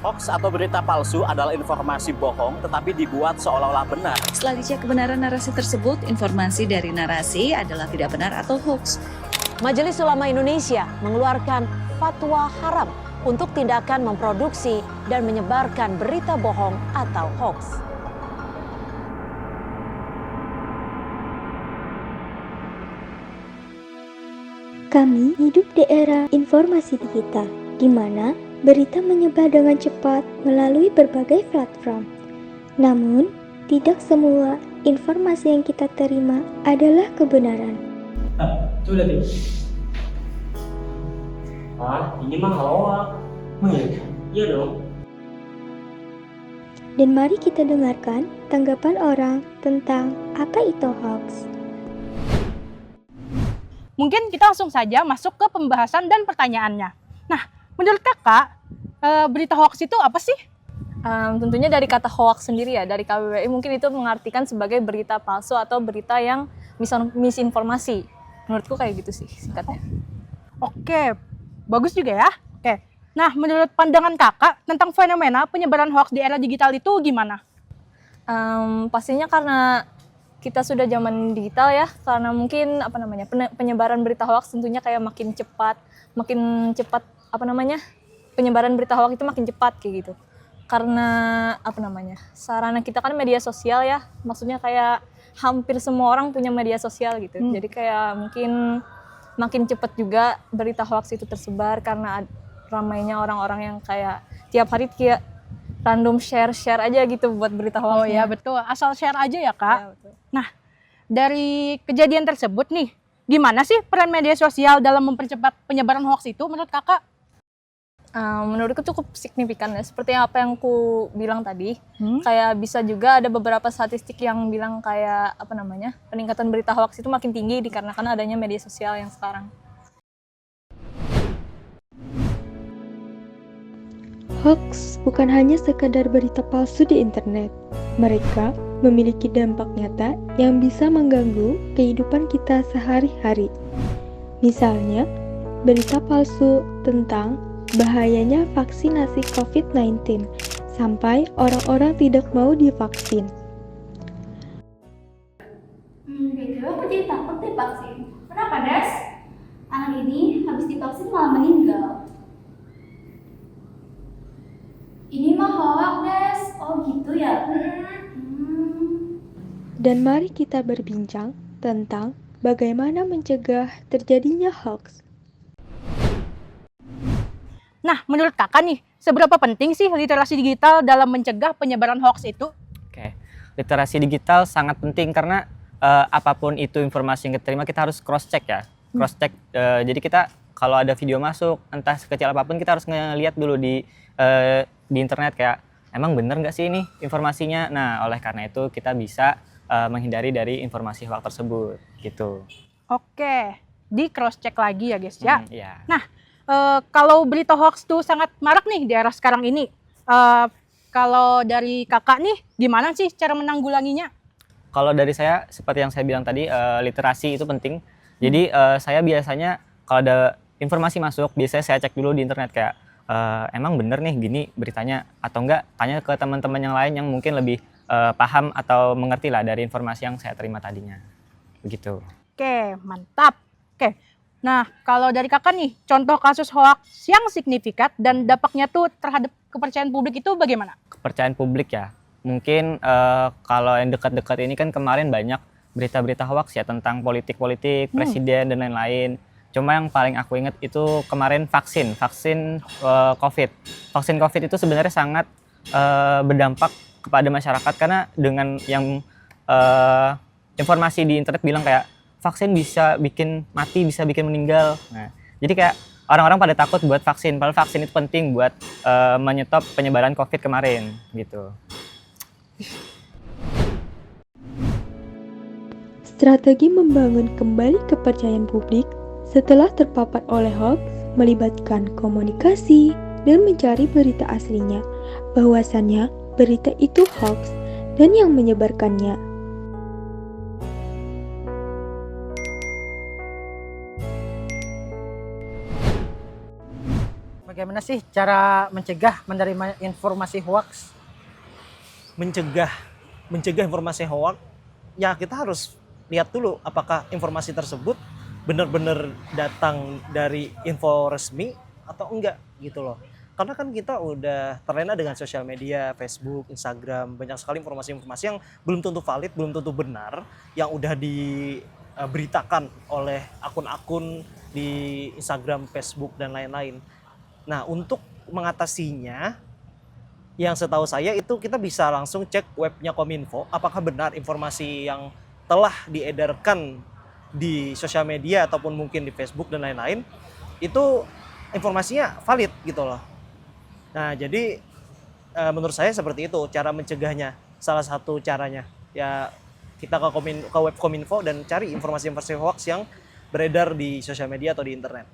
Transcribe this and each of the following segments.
Hoax atau berita palsu adalah informasi bohong tetapi dibuat seolah-olah benar. Setelah dicek kebenaran narasi tersebut, informasi dari narasi adalah tidak benar atau hoax. Majelis Ulama Indonesia mengeluarkan fatwa haram untuk tindakan memproduksi dan menyebarkan berita bohong atau hoax. Kami hidup di era informasi digital, di mana berita menyebar dengan cepat melalui berbagai platform. Namun, tidak semua informasi yang kita terima adalah kebenaran. Itu udah deh. Ini mah hoax. Iya dong. Dan mari kita dengarkan tanggapan orang tentang apa itu hoax. Mungkin kita langsung saja masuk ke pembahasan dan pertanyaannya. Nah, menurut kakak, berita hoax itu apa sih? Tentunya dari kata hoax sendiri ya, dari KBBI mungkin itu mengartikan sebagai berita palsu atau berita yang misinformasi. Menurutku kayak gitu sih singkatnya. Oke, bagus juga ya. Oke, nah menurut pandangan kakak tentang fenomena penyebaran hoax di era digital itu gimana? Pastinya karena kita sudah zaman digital ya, karena mungkin penyebaran berita hoax tentunya kayak makin cepat penyebaran berita hoax itu makin cepat kayak gitu. Karena sarana kita kan media sosial ya, maksudnya kayak hampir semua orang punya media sosial gitu. Jadi kayak mungkin makin cepat juga berita hoax itu tersebar karena ramainya orang-orang yang kayak tiap hari kayak random share aja gitu buat berita hoax. Oh ya betul, asal share aja ya kak. Ya, betul. Nah, dari kejadian tersebut nih, gimana sih peran media sosial dalam mempercepat penyebaran hoax itu menurut kakak? Menurutku cukup signifikan ya, seperti apa yang ku bilang tadi. Kayak bisa juga ada beberapa statistik yang bilang kayak peningkatan berita hoax itu makin tinggi dikarenakan adanya media sosial yang sekarang. Hoax bukan hanya sekadar berita palsu di internet. Mereka memiliki dampak nyata yang bisa mengganggu kehidupan kita sehari-hari. Misalnya, berita palsu tentang bahayanya vaksinasi COVID-19 sampai orang-orang tidak mau divaksin. BTW aku jadi takut deh vaksin. Kenapa, Des? Anak ini habis divaksin malah meninggal. Ini mah hoax, Des. Oh gitu ya? Dan mari kita berbincang tentang bagaimana mencegah terjadinya hoax. Nah, menurut kakak nih, seberapa penting sih literasi digital dalam mencegah penyebaran hoax itu? Oke, literasi digital sangat penting karena apapun itu informasi yang kita terima kita harus cross check ya. Cross check. Jadi kita kalau ada video masuk, entah sekecil apapun kita harus ngeliat dulu di internet kayak emang bener nggak sih ini informasinya. Nah, oleh karena itu kita bisa menghindari dari informasi hoax tersebut gitu. Oke, di cross check lagi ya guys ya. Iya. Nah, kalau berita hoax tuh sangat marak nih di era sekarang ini. Kalau dari kakak nih, gimana sih cara menanggulanginya? Kalau dari saya, seperti yang saya bilang tadi, literasi itu penting. Jadi saya biasanya kalau ada informasi masuk, biasanya saya cek dulu di internet kayak emang bener nih gini beritanya atau enggak, tanya ke teman-teman yang lain yang mungkin lebih paham atau mengerti lah dari informasi yang saya terima tadinya. Begitu. Oke, mantap. Oke. Nah, kalau dari kakak nih, contoh kasus hoax yang signifikan dan dampaknya tuh terhadap kepercayaan publik itu bagaimana? Kepercayaan publik ya, mungkin kalau yang dekat-dekat ini kan kemarin banyak berita-berita hoax ya tentang politik-politik, presiden dan lain-lain. Cuma yang paling aku ingat itu kemarin vaksin COVID. Vaksin COVID itu sebenarnya sangat berdampak kepada masyarakat karena dengan yang informasi di internet bilang kayak vaksin bisa bikin mati, bisa bikin meninggal. Nah, jadi kayak orang-orang pada takut buat vaksin, padahal vaksin itu penting buat menyetop penyebaran COVID kemarin, gitu. Strategi membangun kembali kepercayaan publik setelah terpapar oleh hoax melibatkan komunikasi dan mencari berita aslinya, bahwasannya berita itu hoax dan yang menyebarkannya. Bagaimana Gimana sih cara mencegah menerima informasi hoax? Mencegah informasi hoax, ya kita harus lihat dulu apakah informasi tersebut benar-benar datang dari info resmi atau enggak gitu loh. Karena kan kita udah terlena dengan sosial media, Facebook, Instagram, banyak sekali informasi-informasi yang belum tentu valid, belum tentu benar, yang udah diberitakan oleh akun-akun di Instagram, Facebook, dan lain-lain. Nah, untuk mengatasinya, yang setahu saya itu kita bisa langsung cek webnya Kominfo, apakah benar informasi yang telah diedarkan di sosial media ataupun mungkin di Facebook dan lain-lain, itu informasinya valid gitu loh. Nah, jadi menurut saya seperti itu cara mencegahnya. Salah satu caranya ya kita ke web Kominfo dan cari informasi-informasi hoax yang beredar di sosial media atau di internet.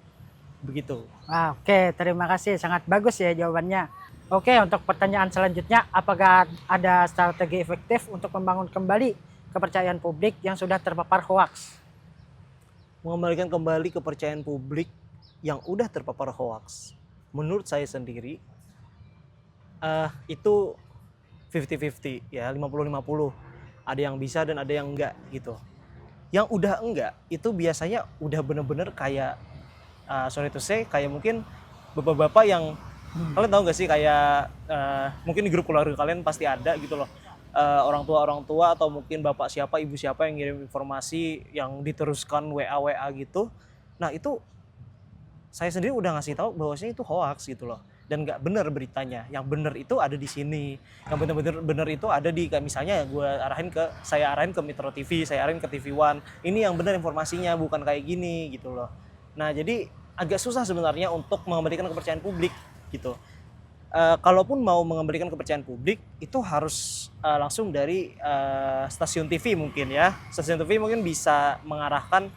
Begitu. Oke, terima kasih. Sangat bagus ya jawabannya. Oke, untuk pertanyaan selanjutnya, apakah ada strategi efektif untuk membangun kembali kepercayaan publik yang sudah terpapar hoax? Mengembalikan kembali kepercayaan publik yang udah terpapar hoax, menurut saya sendiri, itu 50-50 ya, 50-50. Ada yang bisa dan ada yang enggak gitu. Yang udah enggak itu biasanya udah bener-bener kayak sorry to say, kayak mungkin bapak-bapak yang kalian tahu gak sih kayak mungkin di grup keluarga kalian pasti ada gitu loh, orang tua atau mungkin bapak siapa, ibu siapa yang ngirim informasi yang diteruskan WA gitu. Nah, itu saya sendiri udah ngasih tahu bahwasanya itu hoax gitu loh, dan nggak benar beritanya. Yang benar itu ada di sini, yang benar-benar benar itu ada di, kayak misalnya saya arahin ke Metro TV, saya arahin ke TV One, ini yang benar informasinya, bukan kayak gini gitu loh. Nah, jadi agak susah sebenarnya untuk mengembalikan kepercayaan publik gitu. Kalaupun mau mengembalikan kepercayaan publik itu harus langsung dari stasiun TV mungkin ya. Stasiun TV mungkin bisa mengarahkan,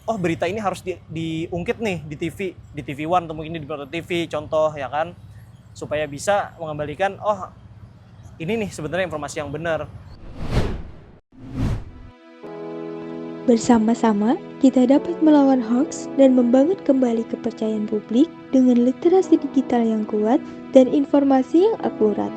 oh berita ini harus diungkit nih di TV One atau mungkin di Metro TV contoh ya kan, supaya bisa mengembalikan, oh ini nih sebenarnya informasi yang benar. Bersama-sama, kita dapat melawan hoax dan membangun kembali kepercayaan publik dengan literasi digital yang kuat dan informasi yang akurat.